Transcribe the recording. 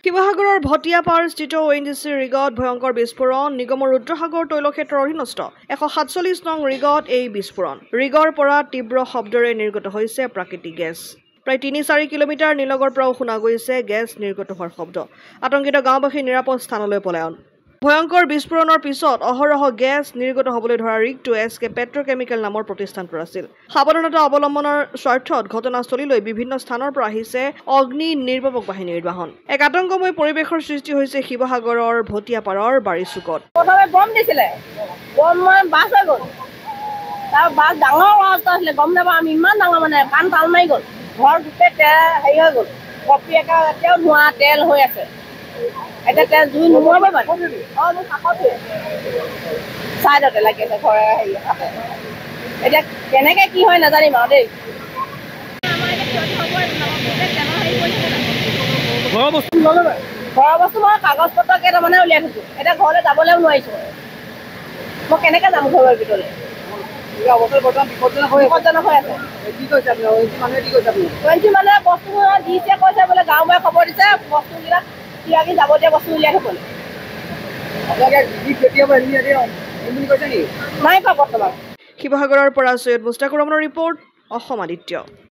শিৱসাগৰৰ ভটিয়াপাৰস্থিত ONGC ৰিগত ভয়ংকৰ বিস্ফোৰণ নিগমৰ ৰুদ্ৰসাগৰ তৈলক্ষেত্ৰৰ অধীনস্থ 147 নং ৰিগত এই বিস্ফোৰণ ৰিগৰ পৰা তীব্ৰ শব্দৰে নিৰ্গত হৈছে প্ৰাকৃতিক গেছ প্ৰায় 3-4 কিলোমিটাৰ নিলগৰ পৰাও শুনা গৈছে গেছ নিৰ্গত হোৱাৰ শব্দ আতংকিত গাঁওবাসী নিৰাপদ স্থানলৈ পলায়ন ভয়ংকৰ বিস্ফোৰণৰ পিছত অহৰহ গেছ নিৰ্গত হ'বলৈ ধৰা ৰিগটো SK পেট্ৰকেমিকেল নামৰ প্ৰতিষ্ঠানটোৰ আছিল সাৱধানতা অৱলম্বনৰ স্বাৰ্থত ঘটনাস্থলীলৈ বিভিন্ন স্থানৰ পৰা আহিছে অগ্নি নিৰ্বাপক বাহিনীৰ বাহন এক আতংকময় পৰিৱেশৰ সৃষ্টি হৈছে শিৱসাগৰৰ ভটিয়াপাৰৰ বাৰিচুকত প্ৰথমে বম দিছিলে বম বাছ হৈ গ'ল তাৰ বাছ ডাঙৰ অৱস্থা আছিলে গম নাপাওঁ আমি ইমান ডাঙৰ মানে কাণ তাল মাৰি গ'ল ঘৰ গোটেই হেৰি হৈ গ'ল কপি এতিয়াও ধোঁৱা তেল হৈ আছে এতিয়া তেল জুই নোমোৱাব মানে মোৰ কাষতে ছাইডতে লাগি আছে ঘৰে হেৰি এতিয়া কেনেকৈ কি হয় নাজানিম আৰু দেই ঘৰৰ বস্তু মই কাগজ পত্ৰ কেইটামানে উলিয়াই থৈছোঁ এতিয়া ঘৰলৈ যাবলৈও নোৱাৰিছোঁ মই কেনেকৈ যাম ঘৰৰ ভিতৰলৈ বিপদজনক হৈ আছে মানুহে বস্তু দিছে কৈছে বোলে গাঁওবুঢ়াই খবৰ দিছে বস্তুবিলাক কিবাকি যাবতীয় বস্তু উলিয়াই থ'বলৈ নাই কোৱা বৰ্তমান শিৱসাগৰৰ পৰা সৈয়দ মুস্তাকুৰ ৰহমানৰ ৰিপৰ্ট অসম আদিত্য